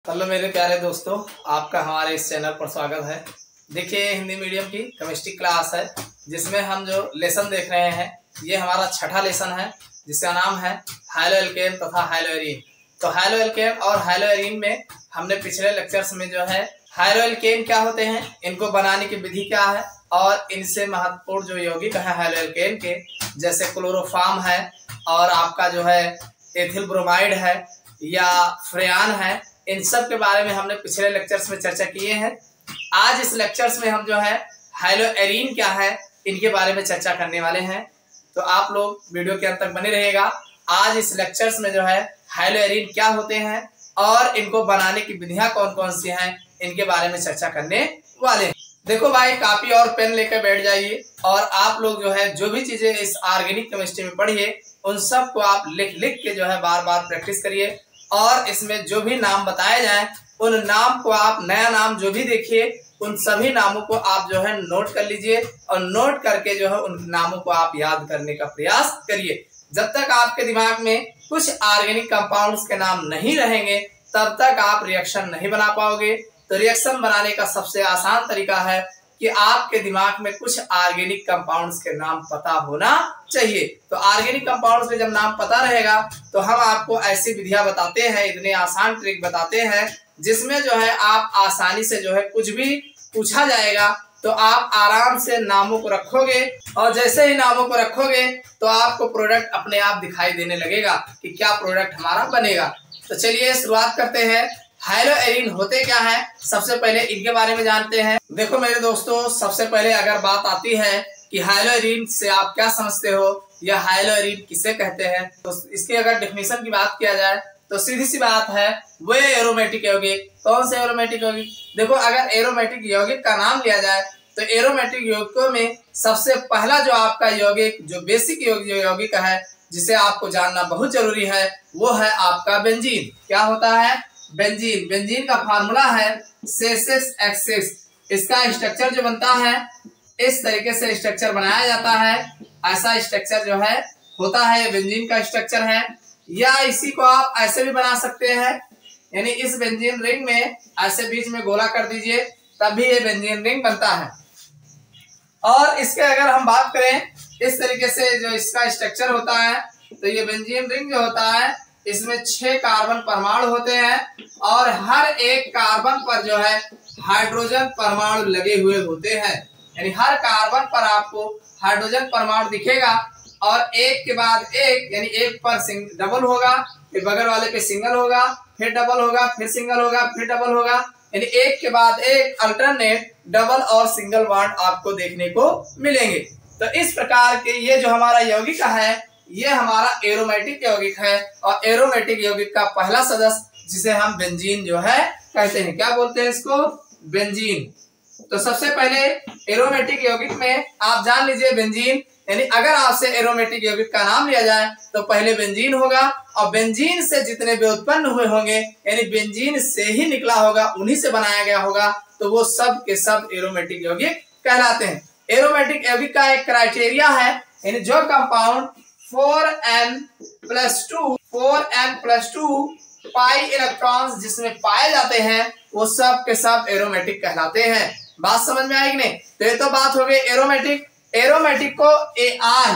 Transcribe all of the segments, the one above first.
Hello मेरे प्यारे दोस्तों, आपका हमारे इस चैनल पर स्वागत है। देखिए, हिंदी मीडियम की केमिस्ट्री क्लास है जिसमें हम जो लेसन देख रहे हैं ये हमारा छठा लेसन है जिसका नाम है हाइलो एल्केन तथा हाइलो एरीन। तो हाइलो एल्केन और हाइलो एरीन में हमने पिछले लेक्चर्स में जो है हाइलो एल्केन क्या होते हैं, इनको बनाने की विधि क्या है और इनसे महत्वपूर्ण जो यौगिक है हाइलो एल्केन के, जैसे क्लोरोफॉर्म है और आपका जो है एथिल ब्रोमाइड है या फ्रेयान है, इन सब के बारे में हमने पिछले लेक्चर्स में चर्चा किए हैं। आज इस लेक्चर्स में हम जो है हाइलो एरीन क्या है इनके बारे में चर्चा करने वाले हैं। तो आप लोग वीडियो के अंत तक बने रहिएगा। आज इस लेक्चर्स में जो है हाइलो एरीन क्या होते हैं और इनको बनाने की विधियां कौन कौन सी हैं इनके बारे में चर्चा करने वाले हैं। देखो भाई, कॉपी और पेन लेकर बैठ जाइए और आप लोग जो है जो भी चीजें इस ऑर्गेनिक केमिस्ट्री में पढ़िए उन सब को आप लिख लिख के जो है बार बार प्रैक्टिस करिए और इसमें जो भी नाम बताए जाएं उन नाम को आप नया नाम जो भी देखिए उन सभी नामों को आप जो है नोट कर लीजिए और नोट करके जो है उन नामों को आप याद करने का प्रयास करिए। जब तक आपके दिमाग में कुछ ऑर्गेनिक कंपाउंड्स के नाम नहीं रहेंगे तब तक आप रिएक्शन नहीं बना पाओगे। तो रिएक्शन बनाने का सबसे आसान तरीका है कि आपके दिमाग में कुछ ऑर्गेनिक कंपाउंड्स के नाम पता होना चाहिए। तो ऑर्गेनिक कंपाउंड्स के जब नाम पता रहेगा तो हम आपको ऐसी विधियां बताते हैं, इतने आसान ट्रिक बताते हैं जिसमें जो है आप आसानी से जो है कुछ भी पूछा जाएगा तो आप आराम से नामों को रखोगे और जैसे ही नामों को रखोगे तो आपको प्रोडक्ट अपने आप दिखाई देने लगेगा कि क्या प्रोडक्ट हमारा बनेगा। तो चलिए शुरुआत करते हैं। हाइलो एरीन होते क्या है, सबसे पहले इनके बारे में जानते हैं। देखो मेरे दोस्तों, सबसे पहले अगर बात आती है कि हाइलो एरीन से आप क्या समझते हो या हाइलो एरीन किसे कहते हैं, तो इसकी अगर डेफिनेशन की बात किया जाए तो सीधी सी बात है वो एरोमेटिक यौगिक। कौन से एरोमेटिक यौगिक? देखो, अगर एरोमेटिक यौगिक का नाम लिया जाए तो एरोमेटिक यौगिकों में सबसे पहला जो आपका यौगिक जो बेसिक यौगिक है जिसे आपको जानना बहुत जरूरी है वो है आपका बेंजीन। क्या होता है? बेंजीन। बेंजीन का फार्मूला है C6H6। इसका स्ट्रक्चर जो बनता है इस तरीके से स्ट्रक्चर बनाया जाता है, ऐसा स्ट्रक्चर जो है होता है बेंजीन का स्ट्रक्चर है। या इसी को आप ऐसे भी बना सकते हैं, यानी इस बेंजीन रिंग में ऐसे बीच में गोला कर दीजिए तब भी ये बेंजीन रिंग बनता है। और इसके अगर हम बात करें इस तरीके से जो इसका स्ट्रक्चर होता है तो ये बेंजीन रिंग जो होता है इसमें 6 कार्बन परमाणु होते हैं और हर एक कार्बन पर जो है हाइड्रोजन परमाणु लगे हुए होते हैं। यानी हर कार्बन पर आपको हाइड्रोजन परमाणु दिखेगा और एक के बाद एक, यानी एक पर डबल होगा, फिर बगल वाले पे सिंगल होगा, फिर डबल होगा, फिर सिंगल होगा, फिर डबल होगा, यानी एक के बाद एक अल्टरनेट डबल और सिंगल बॉन्ड आपको देखने को मिलेंगे। तो इस प्रकार के ये जो हमारा यौगिक है ये हमारा एरोमेटिक यौगिक है और एरोमेटिक यौगिक का पहला सदस्य जिसे हम बेंजीन जो है कहते हैं। क्या बोलते हैं इसको? बेंजीन। तो सबसे पहले एरोमेटिक यौगिक में आप जान लीजिए बेंजीन, यानी अगर आपसे एरोमेटिक यौगिक का नाम लिया जाए तो पहले बेंजीन होगा और बेंजीन से जितने भी उत्पन्न हुए होंगे यानी बेंजीन से ही निकला होगा, उन्हीं से बनाया गया होगा, तो वो सब के सब एरोमेटिक यौगिक कहलाते हैं। एरोमेटिक यौगिक का एक क्राइटेरिया है, यानी जो कंपाउंड 4n+2 पाई इलेक्ट्रॉन्स जिसमें पाए जाते हैं वो सब के सब एरोमेटिक कहलाते हैं। बात समझ में आएगी नहीं? तो ये तो बात हो गई एरोमेटिक। एरोमेटिक को AR,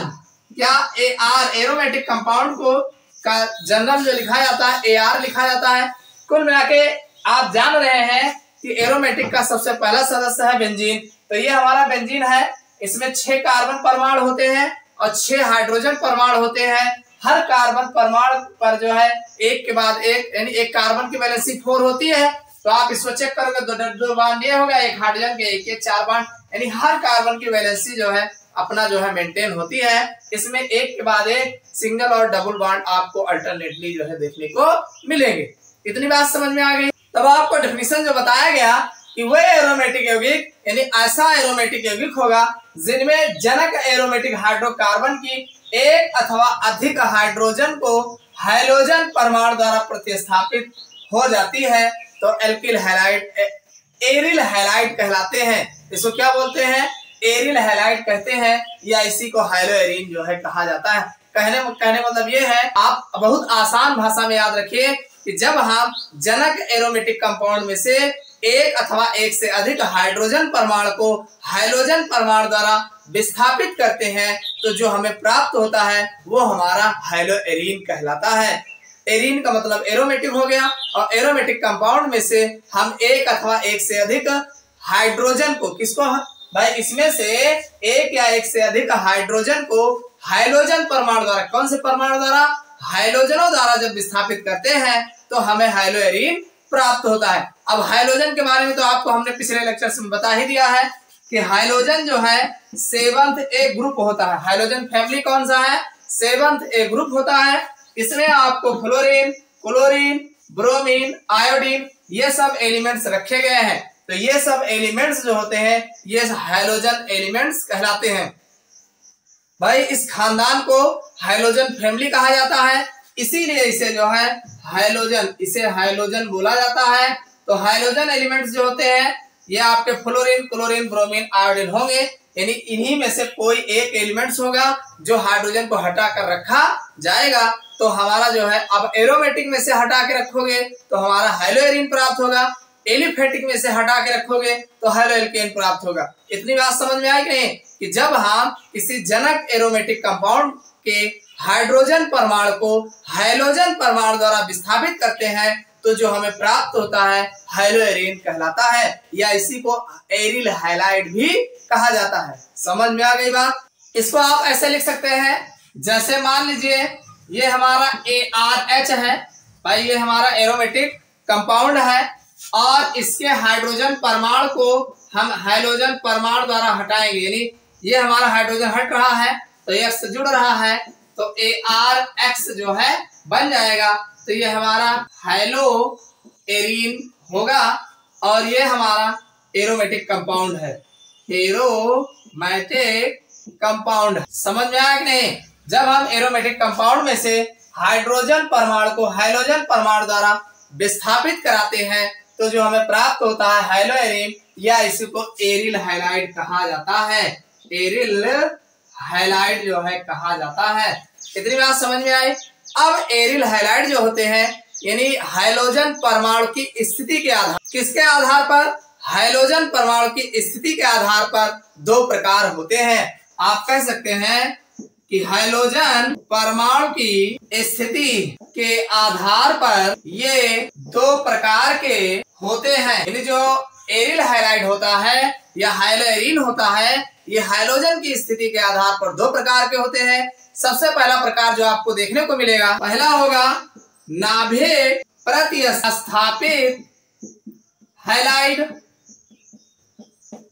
क्या AR एरोमेटिक कंपाउंड को का जनरल जो लिखा जाता है AR लिखा जाता है। कुल मिला के आप जान रहे हैं कि एरोमेटिक का सबसे पहला सदस्य है बेंजीन। तो ये हमारा बेंजीन है, इसमें 6 कार्बन परमाणु होते हैं और 6 हाइड्रोजन परमाणु होते हैं। हर कार्बन परमाणु पर जो है एक के बाद एक, यानी एक कार्बन की वैलेंसी 4 होती है, तो आप इसको चेक करोगे दो बॉन्ड ये होगा, एक हाइड्रोजन के एक 4 बॉन्ड, यानी हर कार्बन की वैलेंसी जो है अपना जो है मेंटेन होती है। इसमें एक के बाद एक सिंगल और डबल बॉन्ड आपको अल्टरनेटली जो है देखने को मिलेंगे। इतनी बात समझ में आ गई? तब आपको डेफिनेशन जो बताया गया कि वह एरोमेटिक यौगिक यानी ऐसा एरोमेटिक यौगिक होगा जिनमें जनक एरोमेटिक हाइड्रोकार्बन की एक अथवा अधिक हाइड्रोजन को हाइड्रोजन परमाणु द्वारा प्रतिस्थापित हो जाती है, तो एल्किल हैलाइड एरिल हैलाइड कहलाते हैं। इसको क्या बोलते हैं? एरिल हैलाइड कहते हैं, या इसी को हाइलो एरीन जो है कहा जाता है। कहने मतलब ये है, आप बहुत आसान भाषा में याद रखिए कि जब हम जनक एरोमेटिक कंपाउंड में से एक अथवा एक से अधिक हाइड्रोजन परमाणु को हाइड्रोजन परमाणु द्वारा विस्थापित करते हैं तो जो हमें प्राप्त होता है वो हमारा हाइलोएरीन कहलाता है। एरीन का मतलब एरोमेटिक हो गया, और एरोमेटिक कंपाउंड में से हम एक अथवा एक से अधिक हाइड्रोजन को, किसको भाई, इसमें से एक या एक से अधिक हाइड्रोजन को हाइड्रोजन परमाणु द्वारा, कौन से परमाणु द्वारा, हाइड्रोजनों द्वारा जब विस्थापित करते हैं तो हमें हाइलोएरीन प्राप्त होता है। अब हाइड्रोजन के बारे में तो आपको हमने पिछले लेक्चर में बता ही दिया है कि हाइड्रोजन जो है 7th ए ग्रुप होता है। हाइड्रोजन फैमिली कौन सा है, 7th ए ग्रुप होता है। इसमें आपको फ्लोरीन, क्लोरीन, ब्रोमीन, आयोडीन ये सब एलिमेंट्स रखे गए हैं। तो ये सब एलिमेंट्स जो होते हैं ये हाइड्रोजन एलिमेंट्स कहलाते हैं। भाई इस खानदान को हाइड्रोजन फैमिली कहा जाता है, इसीलिए इसे जो है हाइड्रोजन, इसे हाइड्रोजन बोला जाता है। तो हाइड्रोजन एलिमेंट्स जो होते हैं ये आपके फ्लोरीन, क्लोरीन, ब्रोमीन, आयोडीन होंगे, यानी इन्हीं में से कोई एक एलिमेंट्स होगा जो हाइड्रोजन को हटा कर रखा जाएगा। तो हमारा जो है, अब एरोमेटिक में से हटा के रखोगे तो हमारा हाइलोएरीन प्राप्त होगा, एलिफेटिक में से हटा के रखोगे तो हाइलोएल्केन प्राप्त होगा। इतनी बात समझ में आई कि नहीं, कि जब हम किसी जनक एरोमेटिक कंपाउंड के हाइड्रोजन परमाणु को हाइड्रोजन परमाणु द्वारा विस्थापित करते हैं तो जो हमें प्राप्त होता है हाइलोएरीन कहलाता है, या इसी को एरिल हैलाइड भी कहा जाता है। समझ में आ गई बात। इसको आप ऐसे लिख सकते हैं, जैसे मान लीजिए ये हमारा ARH है, भाई ये हमारा एरोमेटिक कंपाउंड है और इसके हाइड्रोजन परमाणु को हम हाइड्रोजन परमाणु द्वारा हटाएंगे, यानी ये हमारा हाइड्रोजन हट रहा है तो X जुड़ रहा है तो ARX जो है बन जाएगा। तो ये हमारा हाइलोएरीन होगा और ये हमारा एरोमेटिक कंपाउंड है, एरोमेटिक कंपाउंड। समझ में आया कि नहीं। जब हम एरोमेटिक कंपाउंड में से हाइड्रोजन परमाणु को हाइड्रोजन परमाणु द्वारा विस्थापित कराते हैं तो जो हमें प्राप्त होता है हाइलोएरीन, या इसी को एरिल हैलाइड कहा जाता है, एरिल हैलाइड जो है कहा जाता है। इतनी बात समझ में आई। अब एरिल हैलाइड जो होते हैं यानी हाइड्रोजन परमाणु की स्थिति के आधार, किसके आधार पर, हाइड्रोजन परमाणु की स्थिति के आधार पर दो प्रकार होते हैं। आप कह सकते हैं कि हाइड्रोजन परमाणु की स्थिति के आधार पर ये दो प्रकार के होते हैं। यानी जो एरिल हैलाइड होता है या हाइलोएरीन होता है, ये हाइड्रोजन की स्थिति के आधार पर दो प्रकार के होते हैं। सबसे पहला प्रकार जो आपको देखने को मिलेगा, पहला होगा नाभिक प्रतिस्थापित हैलाइड,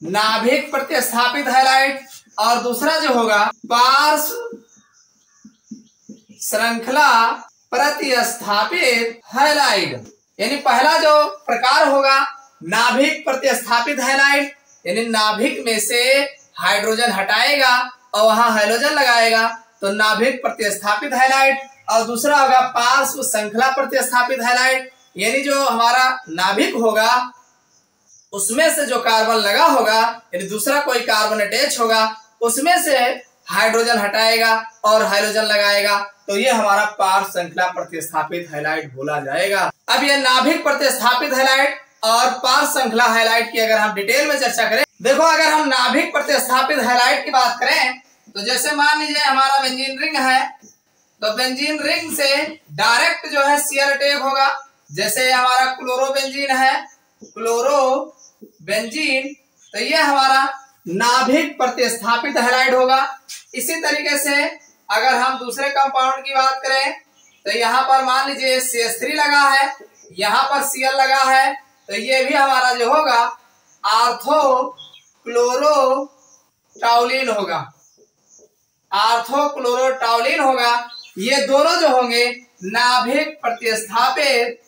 नाभिक प्रतिस्थापित हैलाइड, और दूसरा जो होगा पार्श्व श्रृंखला प्रतिस्थापित हैलाइड। यानी पहला जो प्रकार होगा नाभिक प्रतिस्थापित हैलाइड, यानी नाभिक में से हाइड्रोजन हटाएगा और वहां हाइड्रोजन लगाएगा तो नाभिक प्रतिस्थापित हैलाइड। और दूसरा होगा पार्श्व श्रृंखला प्रतिस्थापित हैलाइड, यानी जो हमारा नाभिक होगा उसमें से जो कार्बन लगा होगा, यानी दूसरा कोई कार्बन अटैच होगा, उसमें से हाइड्रोजन हटाएगा और हाइड्रोजन लगाएगा तो ये हमारा पार्श्व श्रृंखला प्रतिस्थापित हैलाइड बोला जाएगा। अब ये नाभिक प्रतिस्थापित हैलाइड और पार्श्व श्रृंखला हैलाइड की अगर हम डिटेल में चर्चा करें, देखो अगर हम नाभिक प्रतिस्थापित हैलाइड की बात करें तो जैसे मान लीजिए हमारा बेंजीन रिंग है, तो बेंजीन रिंग से डायरेक्ट जो है शियर अटैक होगा। जैसे हमारा क्लोरोबेंजीन है, क्लोरोबेंजीन, तो ये हमारा नाभिक प्रतिस्थापित हैलाइड होगा। इसी तरीके से अगर हम दूसरे कंपाउंड की बात करें तो यहाँ पर मान लीजिए CH3 लगा है, यहाँ पर Cl लगा है, तो ये भी हमारा जो होगा आर्थो क्लोरोटाउलिन होगा, आर्थो क्लोरोटाउलिन होगा। ये दोनों जो होंगे नाभिक प्रतिस्थापित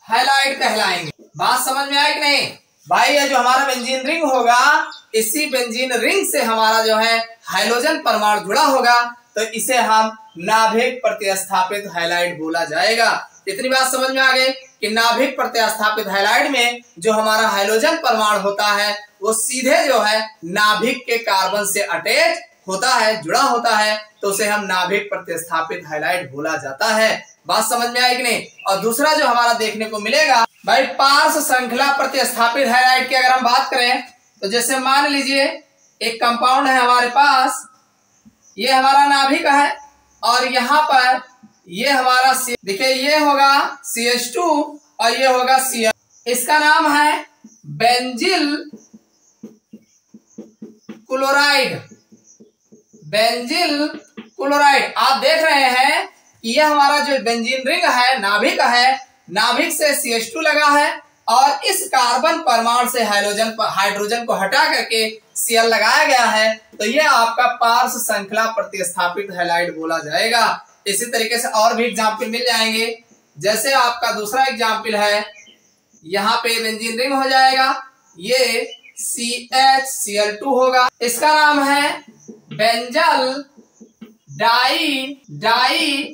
हैलाइड कहलाएंगे। बात समझ में आई कि नहीं भाई। ये जो हमारा बेंजीन रिंग होगा, इसी बेंजीन रिंग से हमारा जो है हाइड्रोजन परमाणु जुड़ा होगा तो इसे हम नाभिक प्रतिस्थापित हैलाइड बोला जाएगा। इतनी बात समझ में आ गई कि नाभिक प्रतिस्थापित हैलाइड में जो हमारा हाइड्रोजन परमाणु होता है वो सीधे जो है नाभिक के कार्बन से अटैच होता है, जुड़ा होता है, तो उसे हम नाभिक प्रतिस्थापित हैलाइड बोला जाता है। बात समझ में आई कि नहीं। और दूसरा जो हमारा देखने को मिलेगा भाई पार्श्व श्रृंखला प्रतिस्थापित हैलाइड की अगर हम बात करें तो जैसे मान लीजिए एक कंपाउंड है हमारे पास, ये हमारा नाभिक है और यहाँ पर ये हमारा देखिए ये होगा CH2 और ये होगा Cl, इसका नाम है बेंजिल क्लोराइड। बेंजिल क्लोराइड आप देख रहे हैं कि यह हमारा जो बेंजीन रिंग है, नाभिक से CH2 लगा है और इस कार्बन परमाणु से हाइड्रोजन को हटा करके Cl लगाया गया है, तो यह आपका पार्श्व श्रृंखला प्रतिस्थापित हैलाइड बोला जाएगा। इसी तरीके से और भी एग्जाम्पल मिल जाएंगे, जैसे आपका दूसरा एग्जाम्पल है, यहाँ पे बेंजीन रिंग हो जाएगा, ये CH Cl2 होगा, इसका नाम है बेंजल डाइक्लोराइड,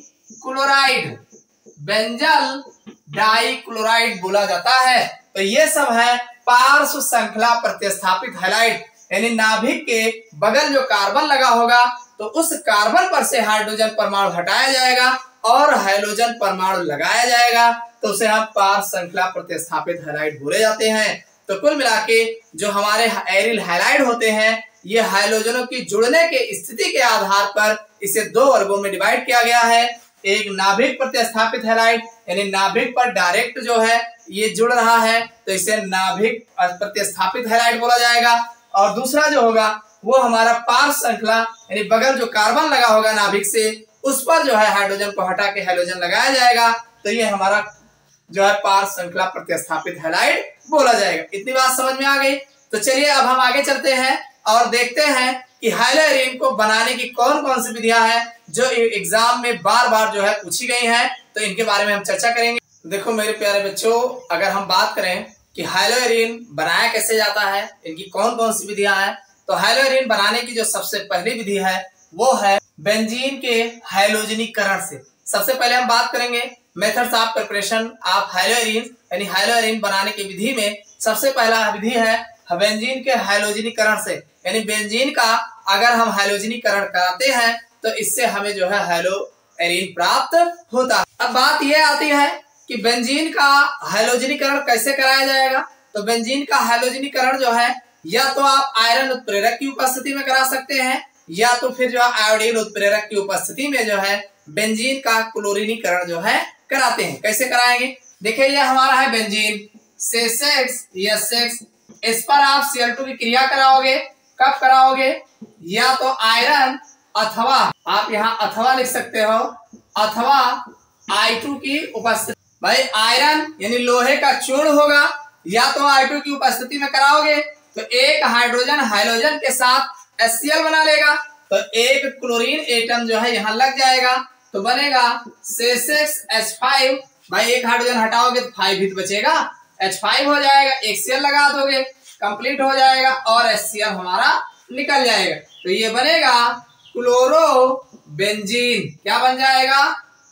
बेंजल डाइक्लोराइड बोला जाता है। तो ये सब है पार्श्व श्रृंखला प्रतिस्थापित हैलाइड, यानी नाभिक के बगल जो कार्बन लगा होगा तो उस कार्बन पर से हाइड्रोजन परमाणु हटाया जाएगा और हाइड्रोजन परमाणु लगाया जाएगा, तो उसे हम पार्श्व श्रृंखला प्रतिस्थापित हैलाइड बोले जाते हैं। तो कुल मिला के जो हमारे एरिल हैलाइड होते हैं, ये हाइड्रोजनों की जुड़ने के स्थिति के आधार पर इसे दो वर्गों में डिवाइड किया गया है। एक नाभिक प्रतिस्थापित हैलाइड, यानी नाभिक पर डायरेक्ट जो है ये जुड़ रहा है तो इसे नाभिक प्रतिस्थापित हैलाइड बोला जाएगा, और दूसरा जो होगा वो हमारा पार्श्व श्रृंखला, यानी बगल जो कार्बन लगा होगा नाभिक से उस पर जो है हाइड्रोजन को हटा के हाइड्रोजन लगाया जाएगा, तो ये हमारा जो है पार्श्व श्रृंखला प्रतिस्थापित हैलाइड बोला जाएगा। इतनी बात समझ में आ गई। तो चलिए अब हम आगे चलते हैं और देखते हैं कि हैलोएरिन को बनाने की कौन कौन सी विधियां हैं जो एग्जाम में बार बार जो है पूछी गई हैं, तो इनके बारे में हम चर्चा करेंगे। देखो मेरे प्यारे बच्चों, अगर हम बात करें कि हैलोएरिन बनाया कैसे जाता है, इनकी कौन कौन सी विधियां हैं, तो हैलोएरिन बनाने की जो सबसे पहली विधि है वो है बेंजीन के हैलोजनीकरण से। सबसे पहले हम बात करेंगे मेथड्स ऑफ प्रिपरेशन ऑफ हैलोएरिन, यानी हैलोएरिन बनाने की विधि में सबसे पहला विधि है बेंजीन के हैलोजनीकरण से, यानी बेंजीन का अगर हम हैलोजनीकरण कराते हैं तो इससे हमें जो है हैलोएरिन प्राप्त होता है। अब बात यह आती है कि बेंजीन का हैलोजनीकरण कैसे कराया जाएगा। तो बेंजीन का हैलोजनीकरण जो है या तो आप आयरन उत्प्रेरक की उपस्थिति में करा सकते हैं या तो फिर जो है आयोडीन उत्प्रेरक की उपस्थिति में जो है बेंजीन का क्लोरीनीकरण जो है कराते हैं। कैसे कराएंगे, देखिए यह हमारा है बेंजीन C6H6, इस पर आप Cl2 की क्रिया कराओगे। कब कराओगे, या तो आयरन अथवा आप यहाँ अथवा लिख सकते हो, अथवा I2 की उपस्थिति। भाई आयरन यानी लोहे का चूर्ण होगा, या तो I2 की उपस्थिति में कराओगे तो एक हाइड्रोजन हाइड्रोजन के साथ HCl बना लेगा, तो एक क्लोरीन एटम जो है यहाँ लग जाएगा, तो बनेगा C6H5। भाई एक हाइड्रोजन हटाओगे तो 5 भी बचेगा, H5 हो जाएगा, एक Cl लगा दोगे, कंप्लीट हो जाएगा और HCl हमारा निकल जाएगा, तो ये बनेगा क्लोरोबेंजीन। क्या बन जाएगा,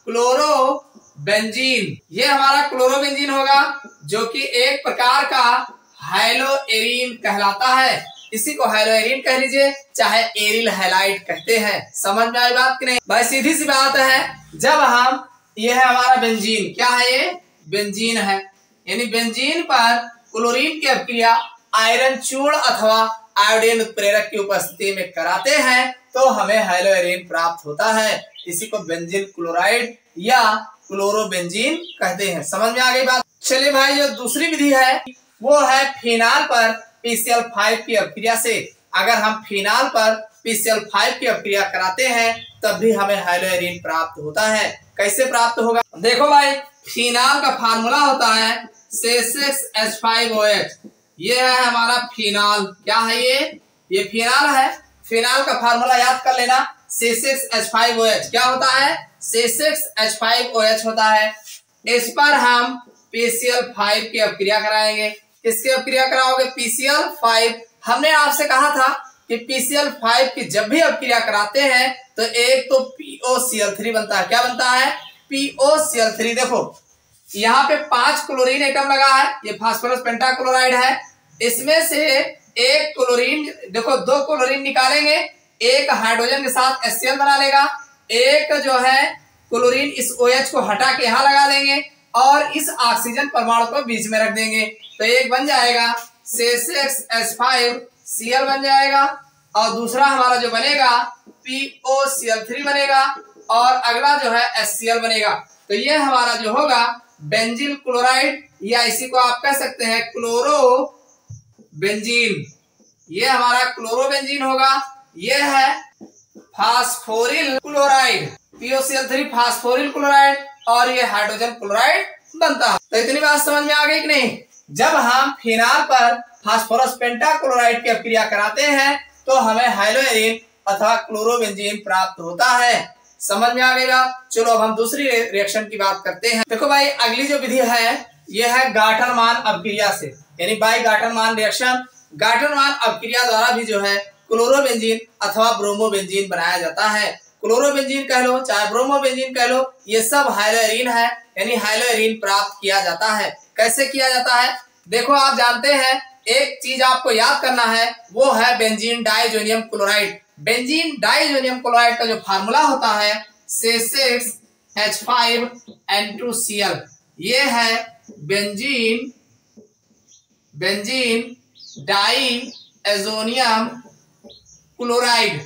क्लोरोबेंजीन। ये हमारा क्लोरोबेंजीन होगा जो कि एक प्रकार का हैलोएरिन कहलाता है। इसी को हैलोएरिन कह लीजिए, चाहे एरिल हैलाइड कहते हैं। समझ में आई बात कि नहीं। भाई सीधी सी बात है, जब हम ये है हमारा बेंजीन, क्या है ये बेंजीन है, यानी बेंजीन पर क्लोरीन की अभिक्रिया आयरन चूर्ण अथवा आयोडीन उत्प्रेरक की उपस्थिति में कराते हैं तो हमें हैलोएरिन प्राप्त होता है। इसी को बेंजीन क्लोराइड या क्लोरोबेंजीन कहते हैं। समझ में आ गई बात। चलिए भाई, जो दूसरी विधि है वो है फिनाल पर PCl5 की अभिक्रिया से। अगर हम फिनाल पर PCl5 की अभिक्रिया कराते हैं तब भी हमें हैलोएरिन प्राप्त होता है। कैसे प्राप्त होगा, देखो भाई, फिनाल का फार्मूला होता है C6H5OH। ये है हमारा फिनाल। क्या है ये फिनाल है। फिनाल का फार्मूला याद कर लेना, C6H5OH क्या होता है, C6H5OH होता है। इस पर हम PCl5 की अभिक्रिया कराएंगे। किसकी अभिक्रिया कराओगे, PCl5। हमने आपसे कहा था कि PCl5 की जब भी अभिक्रिया कराते हैं तो एक तो POCl3 बनता है। क्या बनता है, POCl3। देखो यहाँ पे 5 क्लोरीन एटम लगा है, ये फास्फोरस पेंटाक्लोराइड है। इसमें से एक क्लोरीन, देखो 2 क्लोरीन निकालेंगे, एक हाइड्रोजन के साथ HCl बना लेगा, एक जो है क्लोरीन इस OH को हटा के यहाँ लगा देंगे और इस ऑक्सीजन परमाणु को बीच में रख देंगे, तो एक बन जाएगा C6H5Cl बन जाएगा, और दूसरा हमारा जो बनेगा POCl3 बनेगा, और अगला जो है HCl बनेगा। तो ये हमारा जो होगा बेंजीन क्लोराइड, या इसी को आप कह सकते हैं क्लोरो बेंजीन, ये हमारा क्लोरो बेंजीन होगा। ये है फास्फोरिल क्लोराइड, POCl3 फास्फोरिल क्लोराइड, और ये हाइड्रोजन क्लोराइड बनता है। तो इतनी बात समझ में आ गई कि नहीं। जब हम फिनाल पर फास्फोरस पेंटाक्लोराइड की अभिक्रिया कराते हैं तो हमें हाइलोएरिन अथवा क्लोरोबेंजीन प्राप्त होता है। समझ में आ गई बात। चलो अब हम दूसरी रिएक्शन की बात करते हैं। देखो भाई, अगली जो विधि है यह है गाटरमान अभिक्रिया से, यानी बाई गाटरमान रिएक्शन। गाटरमान अभिक्रिया द्वारा भी जो है क्लोरोबेंजीन अथवा ब्रोमोबेंजीन बनाया जाता है। क्लोरोबेंजीन कह लो चाहे ब्रोमोबेंजीन कह लो, ये सब हाइलोएरिन है, यानी हाइलोएरिन प्राप्त किया जाता है। कैसे किया जाता है? देखो, आप जानते हैं एक चीज आपको याद करना है, वो है benzene diazonium chloride. Benzene diazonium chloride का जो फार्मूला होता है C6H5N2Cl, ये है बेंजीन डाइजोनियम क्लोराइड,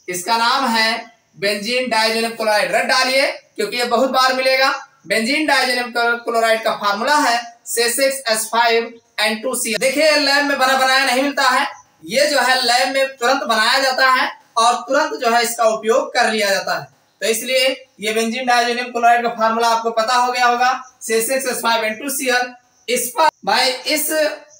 इसका नाम है बेंजीन डाइजोनियम क्लोराइड। रट डालिए क्योंकि ये बहुत बार मिलेगा। बेंजीन डाइजोनियम क्लोराइड का फार्मूला है C6H5N2Cl। देखिए, लैब में बना बनाया नहीं मिलता है, ये जो है लैब में तुरंत बनाया जाता है और तुरंत जो है इसका उपयोग कर लिया जाता है। तो इसलिए ये बेंजीन डाइजोनियम क्लोराइड का फार्मूला आपको पता हो गया होगा, C6H5N2Cl। इस पर भाई, इस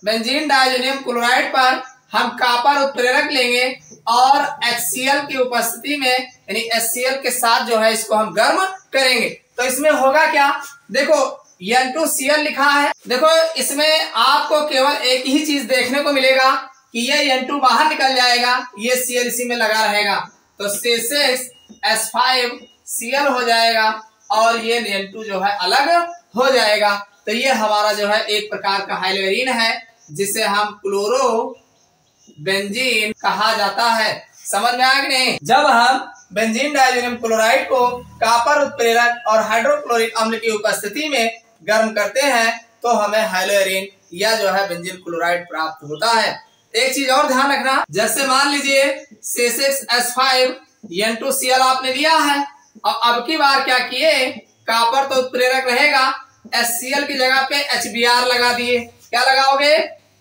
बेंजीन डाइजोनियम क्लोराइड पर हम कॉपर उत्प्रेरक लेंगे और HCl की उपस्थिति में, यानी HCl के साथ जो है इसको हम गर्म करेंगे। तो इसमें होगा क्या? देखो, N2Cl लिखा है। देखो, इसमें आपको केवल एक ही चीज देखने को मिलेगा कि ये N2 बाहर निकल जाएगा, ये Cl इसी में लगा रहेगा, तो C6H5Cl हो जाएगा और ये N2 जो है अलग हो जाएगा। तो ये हमारा जो है एक प्रकार का हाइलोएरिन है, जिसे हम क्लोरो बेंजीन कहा जाता है। समझ में आया कि नहीं? जब हम बेंजीन डाइजोनियम क्लोराइड को कॉपर उत्प्रेरक और हाइड्रोक्लोरिक अम्ल की उपस्थिति में गर्म करते हैं तो हमें हाइलोएरिन या जो है बेंजीन क्लोराइड प्राप्त होता है। एक चीज और ध्यान रखना, जैसे मान लीजिए C6H5N2Cl आपने लिया है और अब की बार क्या किए, कॉपर तो उत्प्रेरक रहेगा, HCl की जगह पे HBr लगा दिए। क्या लगाओगे?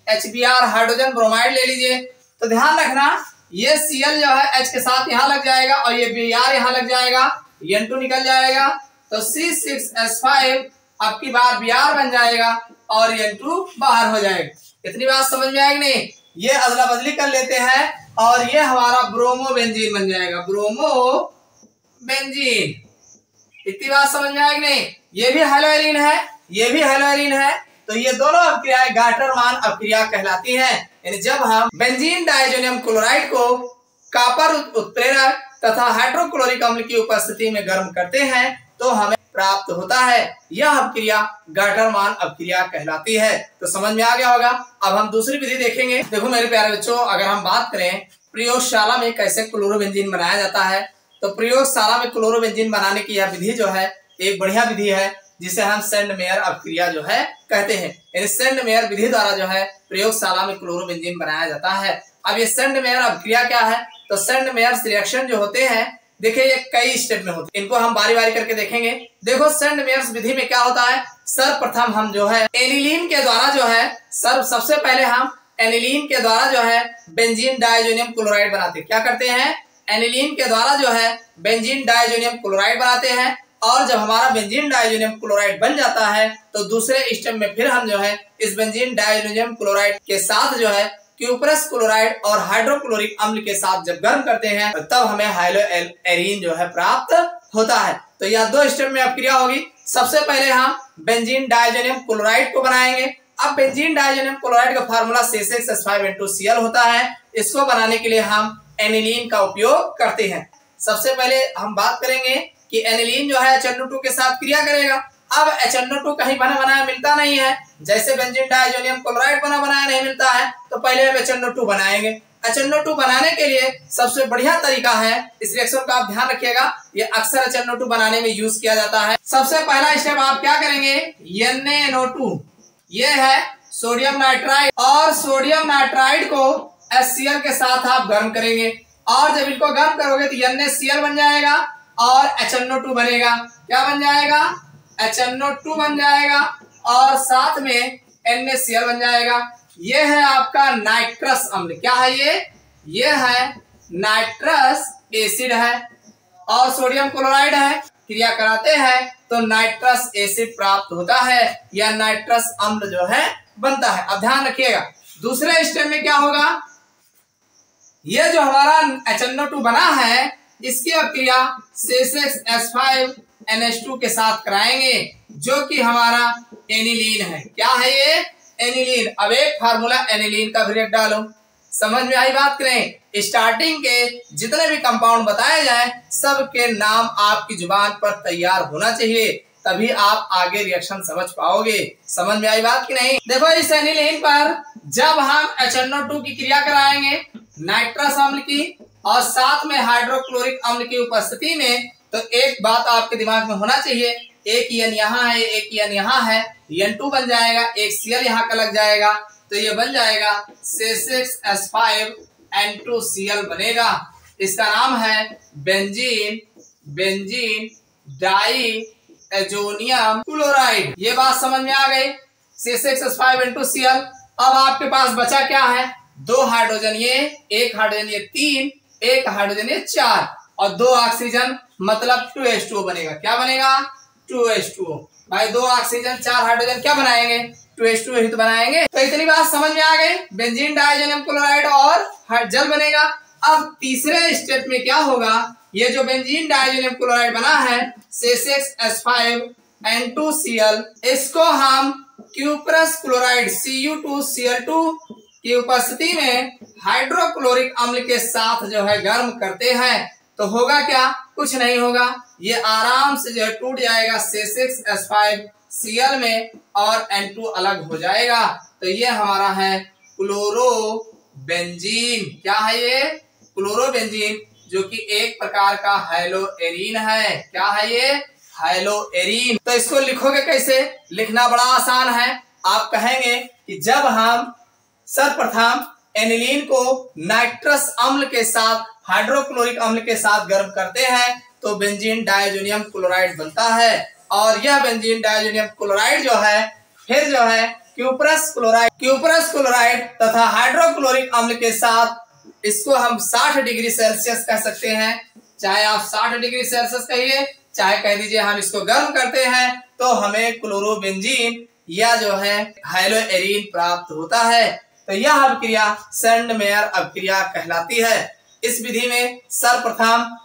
HBr, हाइड्रोजन ब्रोमाइड ले लीजिए। तो ध्यान रखना, ये Cl जो है H के साथ यहाँ लग जाएगा और ये Br यहाँ लग जाएगा, N2 निकल जाएगा, तो C6H5 अब की बार Br बन जाएगा और N2 बाहर हो जाएगा। इतनी बात समझ में आएगी नहीं? ये अदला बदली कर लेते हैं और ये हमारा ब्रोमोबेंजीन बन जाएगा, ब्रोमोबेंजीन। इतनी बात समझ में आएगी नहीं? ये भी हाइलोएरिन है, ये भी हाइलोएरिन है, तो ये दोनों अभिक्रियाएं गाटरमान अभिक्रिया कहलाती हैं। यानी जब हम बेंजीन डाइजोनियम क्लोराइड को कॉपर उत्प्रेरक तथा हाइड्रोक्लोरिक अम्ल की उपस्थिति में गर्म करते हैं तो हमें प्राप्त होता है। यह अभिक्रिया गाटरमान अभिक्रिया कहलाती है। तो समझ में आ गया होगा। अब हम दूसरी विधि देखेंगे। देखो मेरे प्यारे बच्चों, अगर हम बात करें प्रयोगशाला में कैसे क्लोरोबेंजीन बनाया जाता है, तो प्रयोगशाला में क्लोरोबेंजीन बनाने की यह विधि जो है एक बढ़िया विधि है, जिसे हम सेंडमेयर अभिक्रिया जो है कहते हैं। यानी सेंडमेयर विधि द्वारा जो है प्रयोगशाला में क्लोरोबेंजीन बनाया जाता है। अब ये सेंडमेयर अभिक्रिया क्या है? तो सेंडमेयर रिएक्शन जो होते हैं, देखिए ये कई स्टेप में होते हैं, इनको हम बारी बारी करके देखेंगे। देखो, सेंडमेयर विधि में क्या होता है, सर्वप्रथम हम जो है एनिलीन के द्वारा जो है सबसे पहले हम एनिलीन के द्वारा जो है बेंजीन डाइजोनियम क्लोराइड बनाते हैं। क्या करते हैं? एनिलीन के द्वारा जो है बेंजीन डाइजोनियम क्लोराइड बनाते हैं, और जब हमारा बेंजीन डाइजोनियम क्लोराइड बन जाता है तो दूसरे स्टेप में फिर हम जो है इस बेंजीन डाइजोनियम क्लोराइड के साथ जो है क्यूप्रस क्लोराइड और हाइड्रोक्लोरिक अम्ल के साथ जब गर्म करते हैं तो तब हमें हाइलोएरिन जो है प्राप्त होता है। तो यह दो स्टेप में अभिक्रिया होगी। सबसे पहले हम बेंजीन डाइजोनियम क्लोराइड को बनाएंगे। अब बेंजीन डाइजोनियम क्लोराइड का फार्मूला C6H5N2Cl होता है। इसको बनाने के लिए हम एनिलीन का उपयोग करते हैं। सबसे पहले हम बात करेंगे कि एनिलीन जो है HNO2 के साथ क्रिया करेगा। अब HNO2 कहीं बना बनाया मिलता नहीं है, जैसे बेंजीन डाइजोनियम क्लोराइड बना बनाया नहीं मिलता है, तो पहले हम HNO2 बनाएंगे। HNO2 बनाने के लिए सबसे बढ़िया तरीका है, इस रिएक्शन का आप ध्यान रखिएगा, ये अक्सर HNO2 बनाने में यूज किया जाता है। सबसे पहला स्टेप आप क्या करेंगे, NaNO2 ये है सोडियम नाइट्राइड, और सोडियम नाइट्राइड को HCl के साथ आप गर्म करेंगे, और जब इनको गर्म करोगे तो NaCl बन जाएगा और HNO2 बनेगा। क्या बन जाएगा, HNO2 बन जाएगा और साथ में NaCl बन जाएगा। ये है आपका नाइट्रस अम्ल। क्या है ये है नाइट्रस एसिड है, और सोडियम क्लोराइड है, क्रिया कराते हैं तो नाइट्रस एसिड प्राप्त होता है या नाइट्रस अम्ल जो है बनता है। अब ध्यान रखिएगा, दूसरे स्टेप में क्या होगा, ये जो हमारा HNO2 बना है इसकी अक्रिया C6H5NH2 के साथ कराएंगे, जो कि हमारा एनिलीन है। क्या है ये, एनिलीन। अब एक फार्मूला एनिलीन का भी डालो, समझ में आई बात। करें, स्टार्टिंग के जितने भी कंपाउंड बताए जाए सबके नाम आपकी जुबान पर तैयार होना चाहिए, तभी आप आगे रिएक्शन समझ पाओगे। समझ में आई बात कि नहीं। देखो, इस एनिलीन पर जब हम HNO2 की क्रिया कराएंगे नाइट्रस अम्ल की और साथ में हाइड्रोक्लोरिक अम्ल की उपस्थिति में, तो एक बात आपके दिमाग में होना चाहिए, एक N यहाँ है, एक N यहाँ है, N2 बन जाएगा, एक Cl यहाँ का लग जाएगा, तो ये बन जाएगा C6H5N2Cl बनेगा। इसका नाम है बेंजीन डाइएजोनियम क्लोराइड। ये बात समझ में आ गई, C6H5N2Cl। अब आपके पास बचा क्या है, दो हाइड्रोजन ये, एक हाइड्रोजन ये 3, एक हाइड्रोजन ये 4 और 2 ऑक्सीजन, मतलब 2H2O बनेगा। क्या बनेगा, 2H2O। भाई 2 ऑक्सीजन 4 हाइड्रोजन क्या बनाएंगे, 2H2O ही तो बनाएंगे। तो इतनी बात समझ में आ गई, बेंजीन डाइएजोनियम क्लोराइड और जल बनेगा। अब तीसरे स्टेप में क्या होगा, ये जो बेंजीन डाइएजोनियम क्लोराइड बना है C6H5N2Cl, इसको हम क्यूप्रस क्लोराइड Cu2Cl2 की उपस्थिति में हाइड्रोक्लोरिक अम्ल के साथ जो है गर्म करते हैं, तो होगा क्या, कुछ नहीं होगा, ये आराम से जो है टूट जाएगा C6H5Cl में और N2 अलग हो जाएगा। तो ये हमारा है क्लोरोबेंजीन। क्या है ये, क्लोरोबेंजीन, जो कि एक प्रकार का हैलोएरीन है। क्या है ये, हैलोएरीन। तो इसको लिखोगे कैसे, लिखना बड़ा आसान है। आप कहेंगे कि जब हम सर्वप्रथम एनिलीन को नाइट्रस अम्ल के साथ हाइड्रोक्लोरिक अम्ल के साथ गर्म करते हैं तो बेंजीन डाइएजोनियम क्लोराइड बनता है, और यह बेंजीन डाइएजोनियम क्लोराइड जो है फिर जो है क्यूप्रस क्लोराइड तथा हाइड्रोक्लोरिक अम्ल के साथ इसको हम 60 डिग्री सेल्सियस कह सकते हैं। चाहे आप 60 डिग्री सेल्सियस कहिए, चाहे कह दीजिए हम इसको गर्म करते हैं, तो हमें क्लोरोबेंजीन या जो है हैलोएरीन प्राप्त होता है। तो यह अभिक्रिया सैंडमेयर अभिक्रिया कहलाती है। इस विधि में सर्वप्रथम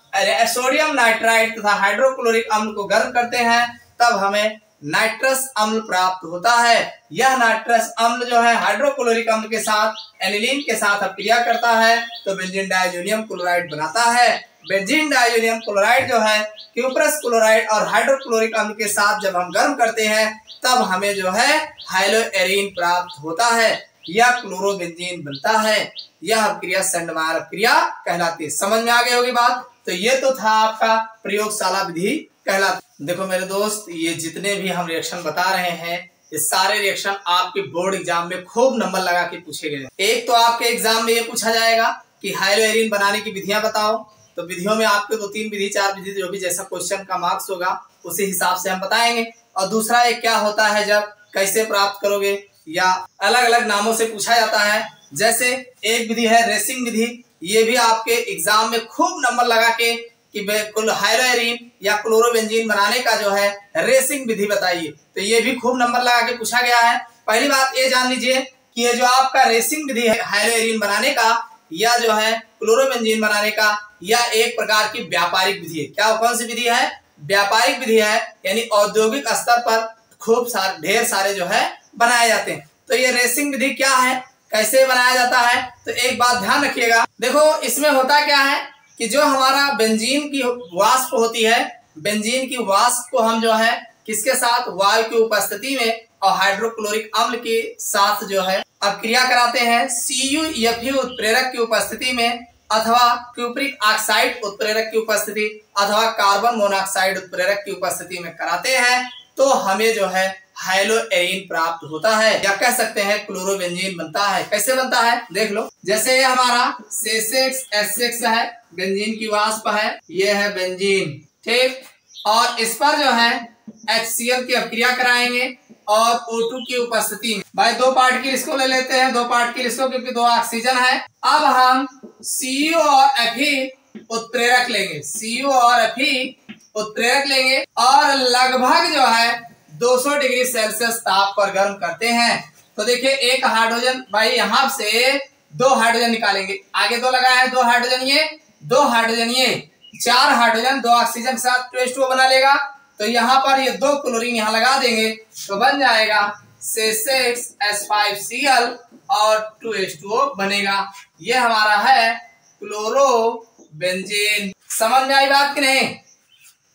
सोडियम नाइट्राइड तथा हाइड्रोक्लोरिक अम्ल को गर्म करते हैं, तब हमें नाइट्रस अम्ल प्राप्त होता है। यह नाइट्रस अम्ल जो है हाइड्रोक्लोरिक अम्ल के साथ एनिलीन के साथ अभिक्रिया करता है तो बेंजीन डाइएजोनियम क्लोराइड बनाता है। बेंजीन डाइएजोनियम क्लोराइड जो है क्यूप्रस क्लोराइड और हाइड्रोक्लोरिक अम्ल के साथ जब हम गर्म करते हैं तब हमें जो है हैलोएरीन प्राप्त होता है या क्लोरोबेंजीन बनता है। यह अभिक्रिया सैंडमेयर अभिक्रिया कहलाती है। समझ में आ गई होगी बात। तो ये तो था आपका प्रयोगशाला विधि कहलाती। देखो मेरे दोस्त, ये जितने भी हम रिएक्शन बता रहे हैं ये सारे रिएक्शन आपके बोर्ड एग्जाम में खूब नंबर लगा के पूछे गए। एक तो आपके एग्जाम में ये पूछा जाएगा कि हैलोएरीन बनाने की विधियां बताओ, तो विधियों में आपको 2-3 विधि 4 विधि जो भी जैसा क्वेश्चन का मार्क्स होगा उसी हिसाब से हम बताएंगे। और दूसरा एक क्या होता है, जब कैसे प्राप्त करोगे या अलग अलग नामों से पूछा जाता है। जैसे एक विधि है रेसिंग विधि, ये भी आपके एग्जाम में खूब नंबर लगा के कि हैलोएरीन या क्लोरोबेंजीन बनाने का जो है रेसिंग विधि बताइए, तो ये भी खूब नंबर लगा के पूछा गया है। पहली बात ये जान लीजिए कि ये जो आपका रेसिंग विधि है हैलोएरीन बनाने का या जो है क्लोरोबेंजीन बनाने का, या एक प्रकार की व्यापारिक विधि है। क्या कौन सी विधि है, व्यापारिक विधि है, यानी औद्योगिक स्तर पर खूब सारे ढेर सारे जो है बनाए जाते हैं। तो ये रेसिंग विधि क्या है, कैसे बनाया जाता है, तो एक बात ध्यान रखिएगा। देखो इसमें होता क्या है कि जो हमारा बेंजीन की वाष्प होती है, बेंजीन की वाष्प को हम जो है किसके साथ, वायु की उपस्थिति में और हाइड्रोक्लोरिक अम्ल के साथ जो है अब क्रिया कराते हैं। CuFe उत्प्रेरक की उपस्थिति में अथवा क्यूप्रिक ऑक्साइड उत्प्रेरक की उपस्थिति अथवा कार्बन मोनोऑक्साइड उत्प्रेरक की उपस्थिति में कराते हैं तो हमें जो है हाइलोएरिन प्राप्त होता है या कह सकते हैं क्लोरोबेंजीन बनता है। कैसे बनता है देख लो। जैसे ये हमारा C6H6 है, बेंजीन की वाष्प है, ये है बेंजीन, ठीक। और इस पर जो है HCl की अभिक्रिया कराएंगे और O2 की उपस्थिति में भाई 2 पार्टिकल इसको ले लेते हैं, 2 पार्टिकल इसको, क्योंकि 2 ऑक्सीजन है। अब हम Cu और Fe उत्प्रेरक लेंगे, Cu और Fe उत्प्रेरक लेंगे और लगभग जो है 200 डिग्री सेल्सियस ताप पर गर्म करते हैं। तो देखिए एक हाइड्रोजन भाई यहाँ से 2 हाइड्रोजन निकालेंगे, आगे 2 लगा है, 2 हाइड्रोजन ये, 2 हाइड्रोजन ये, 4 हाइड्रोजन 2 ऑक्सीजन के साथ 2H2O बना लेगा। तो यहाँ पर ये 2 क्लोरीन यहाँ लगा देंगे तो बन जाएगा C6H5Cl और 2H2O बनेगा। ये हमारा है क्लोरोबेंजीन। समझ में आई बात कि नहीं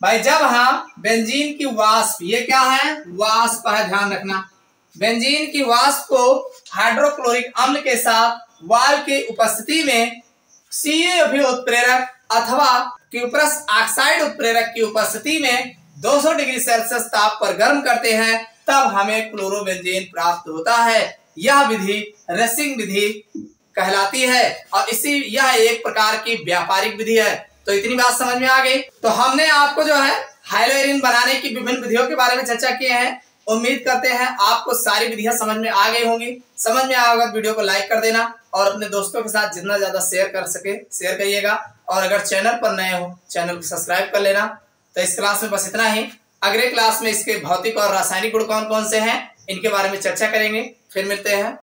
भाई? जब हम बेंजीन की वाष्प, ये क्या है, वाष्प है, ध्यान रखना, बेंजीन की वाष्प को हाइड्रोक्लोरिक अम्ल के साथ वायु की उपस्थिति में CuFe उत्प्रेरक अथवा क्यूप्रस ऑक्साइड उत्प्रेरक की उपस्थिति में 200 डिग्री सेल्सियस ताप पर गर्म करते हैं, तब हमें क्लोरोबेंजीन प्राप्त होता है। यह विधि रेसिंग विधि कहलाती है और यह एक प्रकार की व्यापारिक विधि है। तो इतनी बात समझ में आ गई। तो हमने आपको जो है हाइलोएरिन बनाने की विभिन्न विधियों के बारे में चर्चा किए हैं। उम्मीद करते हैं आपको सारी विधियां समझ में आ गई होंगी। समझ में आया होगा तो वीडियो को लाइक कर देना और अपने दोस्तों के साथ जितना ज्यादा शेयर कर सके शेयर करिएगा। और अगर चैनल पर नए हो चैनल को सब्सक्राइब कर लेना। तो इस क्लास में बस इतना ही। अगले क्लास में इसके भौतिक और रासायनिक गुण कौन कौन से हैं इनके बारे में चर्चा करेंगे। फिर मिलते हैं।